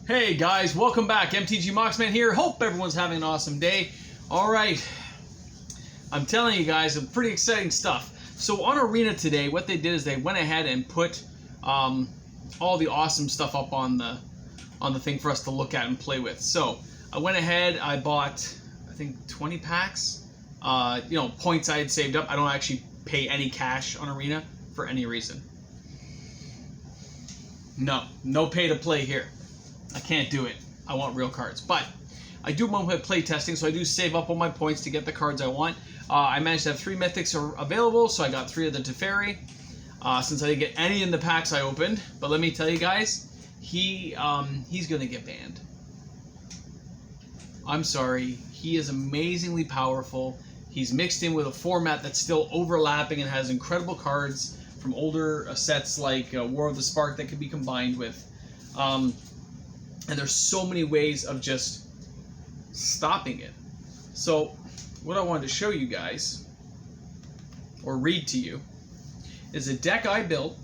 Hey guys, welcome back. MTG Moxman here. Hope everyone's having an awesome day. Alright, I'm telling you guys some pretty exciting stuff. So on Arena today, what they did is they went ahead and put all the awesome stuff up on the thing for us to look at and play with. So I went ahead, I bought, I think 20 packs. Points I had saved up. I don't actually pay any cash on Arena for any reason. No pay to play here. I can't do it. I want real cards. But I do want to play testing, so I do save up all my points to get the cards I want. I managed to have 3 mythics available, so I got 3 of the Teferi. Since I didn't get any in the packs I opened. But let me tell you guys, he's going to get banned. I'm sorry. He is amazingly powerful. He's mixed in with a format that's still overlapping and has incredible cards from older sets like War of the Spark that could be combined with. And there's so many ways of just stopping it. So what I wanted to show you guys, or read to you, is a deck I built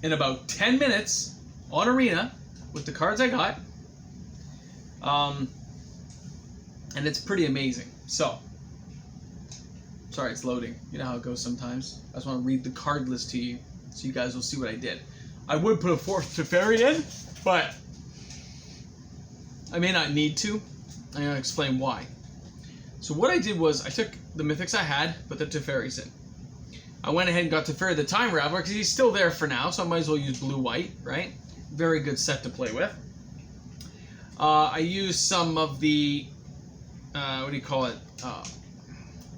in about 10 minutes on Arena with the cards I got. And it's pretty amazing. So, sorry it's loading. You know how it goes sometimes. I just want to read the card list to you so you guys will see what I did. I would put a 4th Teferi in, but I may not need to. I'm going to explain why. So what I did was I took the mythics I had, put the Teferis in. I went ahead and got Teferi the Time Raveler because he's still there for now, so I might as well use blue-white, right? Very good set to play with. I used some of the,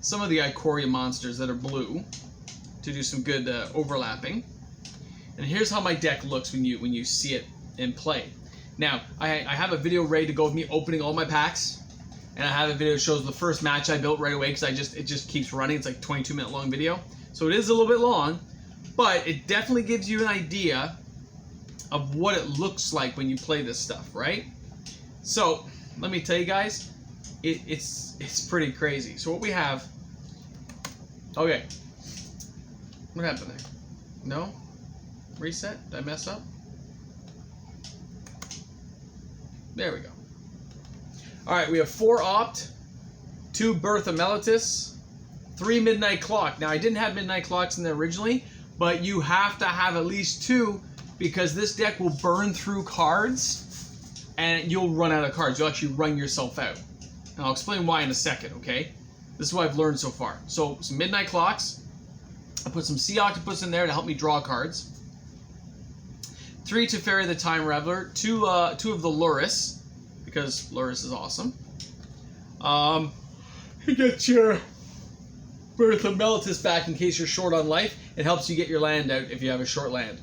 some of the Ikoria monsters that are blue to do some good overlapping. And here's how my deck looks when you see it in play. Now, I have a video ready to go with me opening all my packs, and I have a video that shows the first match I built right away because it just keeps running. It's like a 22-minute long video, so it is a little bit long, but it definitely gives you an idea of what it looks like when you play this stuff, right? So let me tell you guys, it's pretty crazy. So what we have, okay, what happened there? No, reset? Did I mess up? There we go. Alright, we have 4 Opt, 2 Birth Emeritus, 3 Midnight Clock. Now, I didn't have Midnight Clocks in there originally, but you have to have at least 2 because this deck will burn through cards and you'll run out of cards. You'll actually run yourself out. And I'll explain why in a second, okay? This is what I've learned so far. So, some Midnight Clocks. I put some Sea Octopus in there to help me draw cards. 3 Teferi the Time Raveler, 2 of the Luris, because Luris is awesome. You get your Birth Emeritus back in case you're short on life. It helps you get your land out if you have a short land.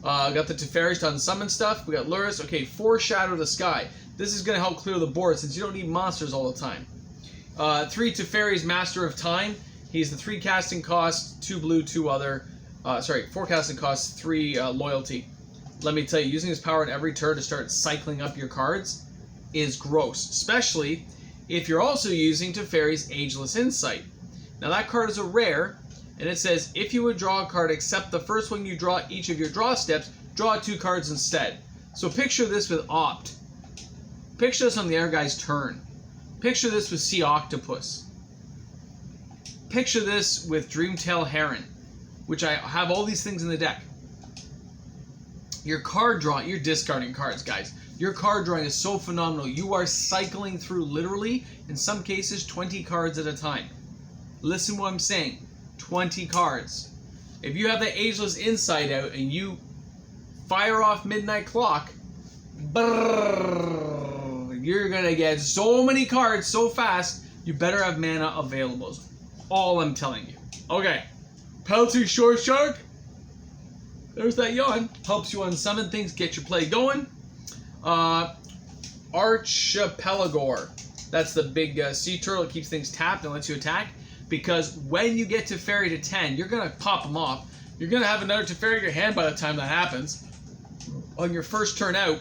Got the Teferis to unsummon stuff. We got Luris. Okay, 4 Shadow the Sky. This is going to help clear the board since you don't need monsters all the time. 3 Teferi's Master of Time. He's the 3 casting cost, 2 blue, 2 other. 4 casting costs, 3 loyalty. Let me tell you, using his power in every turn to start cycling up your cards is gross, especially if you're also using Teferi's Ageless Insight. Now that card is a rare, and it says, if you would draw a card except the first one you draw each of your draw steps, draw 2 cards instead. So picture this with Opt. Picture this on the other guy's turn. Picture this with Sea Octopus. Picture this with Dreamtail Heron, which I have all these things in the deck. Your card drawing, you're discarding cards, guys. Your card drawing is so phenomenal. You are cycling through, literally, in some cases, 20 cards at a time. Listen what I'm saying. 20 cards. If you have the Ageless Insight out and you fire off Midnight Clock, brrr, you're going to get so many cards so fast, you better have mana available. Is all I'm telling you. Okay. Pelty Short Shark. There's that yawn. Helps you unsummon things, get your play going. Archipelagor. That's the big sea turtle. It keeps things tapped and lets you attack. Because when you get Teferi to 10, you're going to pop them off. You're going to have another Teferi in your hand by the time that happens. On your first turn out,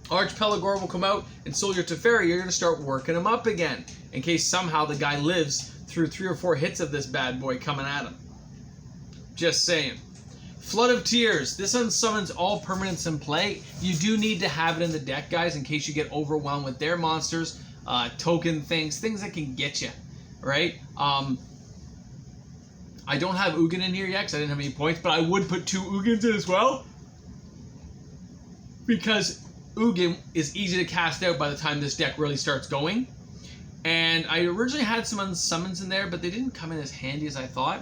Archipelagor will come out, and so your Teferi, you're going to start working them up again. In case somehow the guy lives through 3 or 4 hits of this bad boy coming at him. Just saying. Flood of Tears. This unsummons all permanents in play. You do need to have it in the deck, guys, in case you get overwhelmed with their monsters, token things that can get you, right? I don't have Ugin in here yet because I didn't have any points, but I would put 2 Ugins in as well, because Ugin is easy to cast out by the time this deck really starts going. And I originally had some unsummons in there, but they didn't come in as handy as I thought.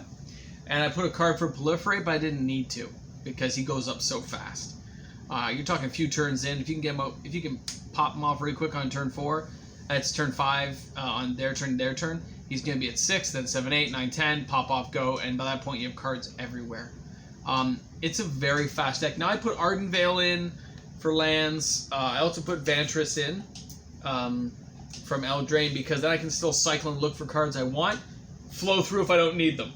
And I put a card for Proliferate, but I didn't need to because he goes up so fast. You're talking a few turns in. If you can get him out, if you can pop him off really quick on turn 4, it's turn 5 on their turn. He's going to be at 6, then 7, 8, 9, 10, pop off, go, and by that point you have cards everywhere. It's a very fast deck. Now I put Arden Vale in for lands. I also put Vantress in from Eldraine because then I can still cycle and look for cards I want, flow through if I don't need them.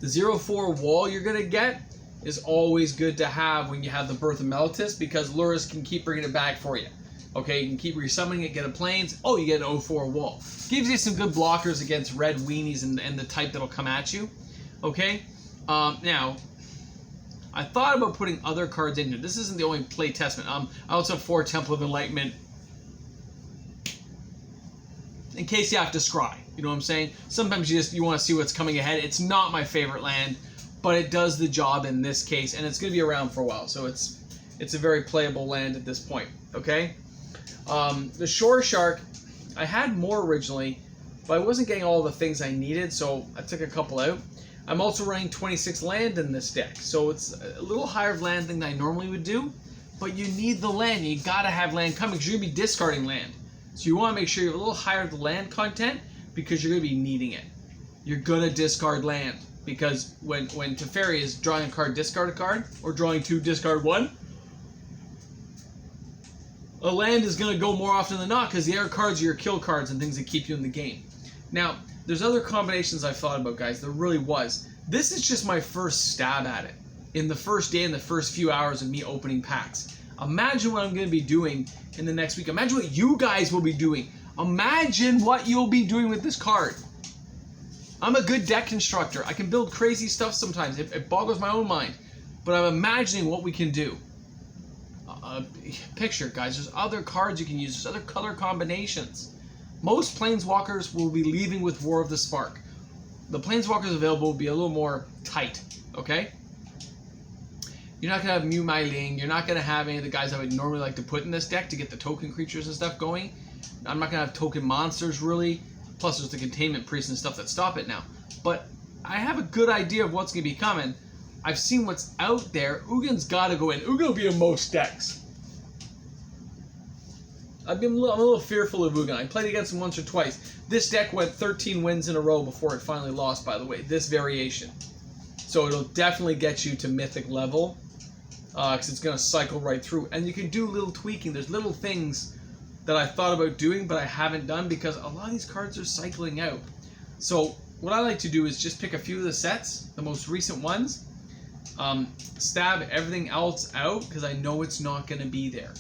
The 0/4 wall you're going to get is always good to have when you have the Birth of Meltis because Lurrus can keep bringing it back for you. Okay, you can keep resummoning it, get a plains. Oh, you get an 0/4 wall. Gives you some good blockers against red weenies and the type that'll come at you. Okay, now, I thought about putting other cards in here. This isn't the only play testament. I also have 4 Temple of Enlightenment in case you have to scry. You know what I'm saying? Sometimes you want to see what's coming ahead. It's not my favorite land, but it does the job in this case, and it's going to be around for a while. So it's a very playable land at this point. Okay. The Shore Shark, I had more originally, but I wasn't getting all the things I needed, so I took a couple out. I'm also running 26 land in this deck, so it's a little higher of land than I normally would do, but you need the land. You gotta have land coming because you're gonna be discarding land. So you want to make sure you're a little higher the land content because you're gonna be needing it. You're gonna discard land because when Teferi is drawing a card, discard a card, or drawing 2, discard 1, a land is going to go more often than not because the other cards are your kill cards and things that keep you in the game. Now, there's other combinations I've thought about, guys. There really was. This is just my first stab at it. In the first day, in the first few hours of me opening packs. Imagine what I'm going to be doing in the next week. Imagine what you guys will be doing. Imagine what you'll be doing with this card. I'm a good deck constructor. I can build crazy stuff sometimes. It boggles my own mind. But I'm imagining what we can do. Picture, guys. There's other cards you can use. There's other color combinations. Most Planeswalkers will be leaving with War of the Spark. The Planeswalkers available will be a little more tight, okay? You're not going to have Mew Mai Ling. You're not going to have any of the guys I would normally like to put in this deck to get the token creatures and stuff going. I'm not going to have token monsters, really. Plus, there's the containment priests and stuff that stop it now. But I have a good idea of what's going to be coming. I've seen what's out there. Ugin's got to go in. Ugin will be in most decks. I'm a little fearful of Ugin. I played against him once or twice. This deck went 13 wins in a row before it finally lost, by the way. This variation. So it'll definitely get you to Mythic level. Because it's going to cycle right through. And you can do little tweaking. There's little things that I thought about doing, but I haven't done because a lot of these cards are cycling out. So what I like to do is just pick a few of the sets, the most recent ones, stab everything else out because I know it's not going to be there.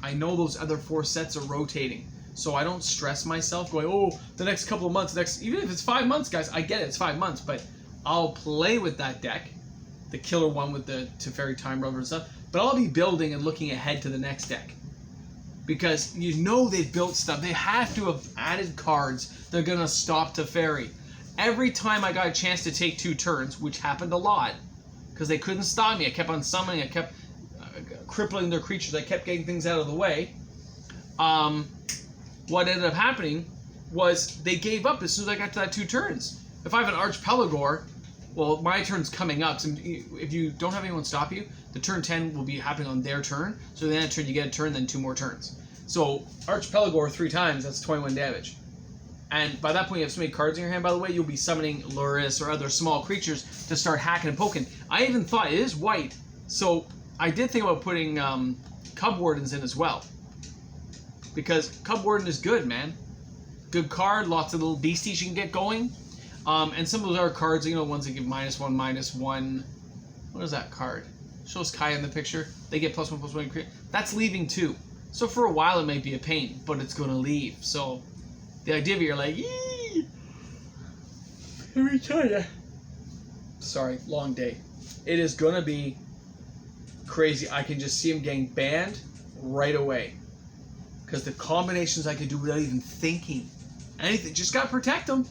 I know those other 4 sets are rotating, so I don't stress myself going, oh, the next couple of months, even if it's 5 months, guys, I get it, it's 5 months, but I'll play with that deck, the killer one with the Teferi Time Rover and stuff, but I'll be building and looking ahead to the next deck. Because you know they've built stuff. They have to have added cards. They're going to stop Teferi. Every time I got a chance to take 2 turns, which happened a lot, because they couldn't stop me. I kept on summoning. I kept crippling their creatures. I kept getting things out of the way. What ended up happening was they gave up as soon as I got to that 2 turns. If I have an Arch Pelagor, well, my turn's coming up. So if you don't have anyone stop you, the turn 10 will be happening on their turn. So then that turn you get a turn, then 2 more turns. So Arch Pelagor 3 times, that's 21 damage. And by that point, you have so many cards in your hand, by the way, you'll be summoning Lurrus or other small creatures to start hacking and poking. I even thought, it is white, so I did think about putting Cub Wardens in as well. Because Cub Warden is good, man. Good card, lots of little beasties you can get going. And some of those other cards, you know, ones that give -1/-1. What is that card? Shows Kai in the picture. They get +1/+1. That's leaving too. So for a while it may be a pain, but it's going to leave. So the idea of it, you're like, yee! Let me tell you. Sorry, long day. It is going to be crazy. I can just see him getting banned right away. Because the combinations I could do without even thinking. Anything. Just got to protect him.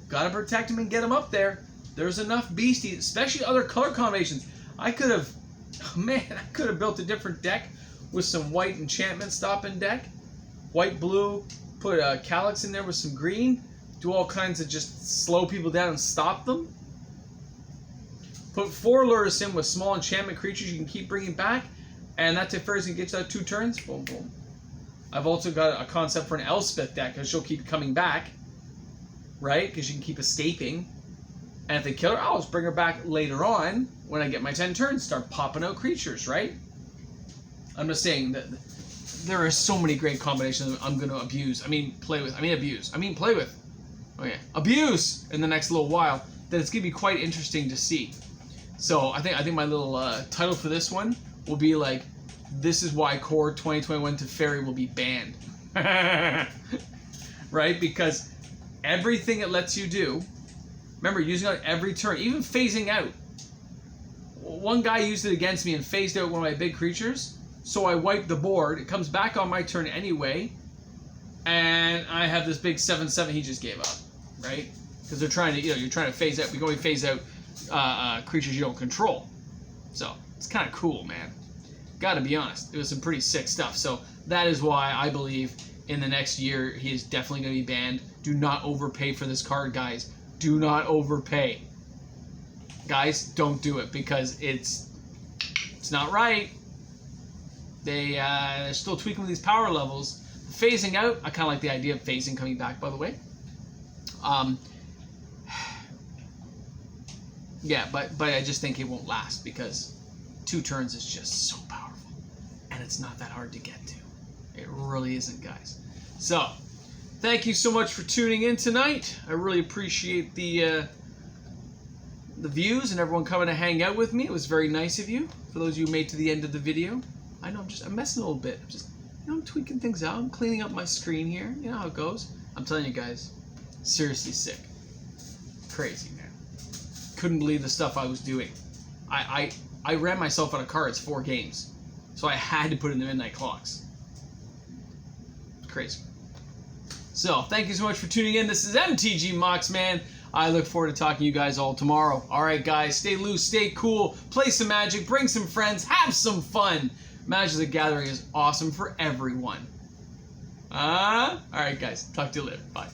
Got to protect him and get him up there. There's enough beasties, especially other color combinations. I could have, man, I could have built a different deck with some white enchantment stopping deck. White, blue, put a Calyx in there with some green. Do all kinds of just slow people down and stop them. Put 4 lures in with small enchantment creatures you can keep bringing back. And that Teferi can get you out 2 turns. Boom, boom. I've also got a concept for an Elspeth deck because she'll keep coming back. Right? Because you can keep escaping. And if they kill her, I'll just bring her back later on when I get my 10 turns. Start popping out creatures, right? I'm just saying that there are so many great combinations I'm going to abuse. I mean, play with. I mean, abuse. I mean, play with. Okay. Abuse in the next little while. That it's going to be quite interesting to see. So I think my little title for this one will be like, this is why Core 2021 Teferi will be banned. Right? Because everything it lets you do, remember, using it every turn, even phasing out. One guy used it against me and phased out one of my big creatures, so I wiped the board. It comes back on my turn anyway, and I have this big 7/7 he just gave up, right? Because they're trying to, you're trying to phase out. We can only phase out creatures you don't control. So it's kind of cool, man. Gotta be honest, it was some pretty sick stuff. So that is why I believe in the next year he is definitely going to be banned. Do not overpay for this card, guys. Do not overpay. Guys, don't do it because it's not right. They're still tweaking with these power levels. Phasing out, I kind of like the idea of phasing coming back, by the way. Yeah, but I just think it won't last because 2 turns is just so powerful. And it's not that hard to get to. It really isn't, guys. So, thank you so much for tuning in tonight. I really appreciate the views and everyone coming to hang out with me. It was very nice of you. For those of you who made to the end of the video. I know I'm messing a little bit. I'm tweaking things out. I'm cleaning up my screen here. You know how it goes. I'm telling you guys, seriously sick. Crazy, man. Couldn't believe the stuff I was doing. I ran myself out of cards 4 games. So I had to put in the midnight clocks. Crazy. So, thank you so much for tuning in. This is MTG Mox, man. I look forward to talking to you guys all tomorrow. Alright, guys, stay loose, stay cool, play some Magic, bring some friends, have some fun. Magic the Gathering is awesome for everyone. Alright, guys, talk to you later. Bye.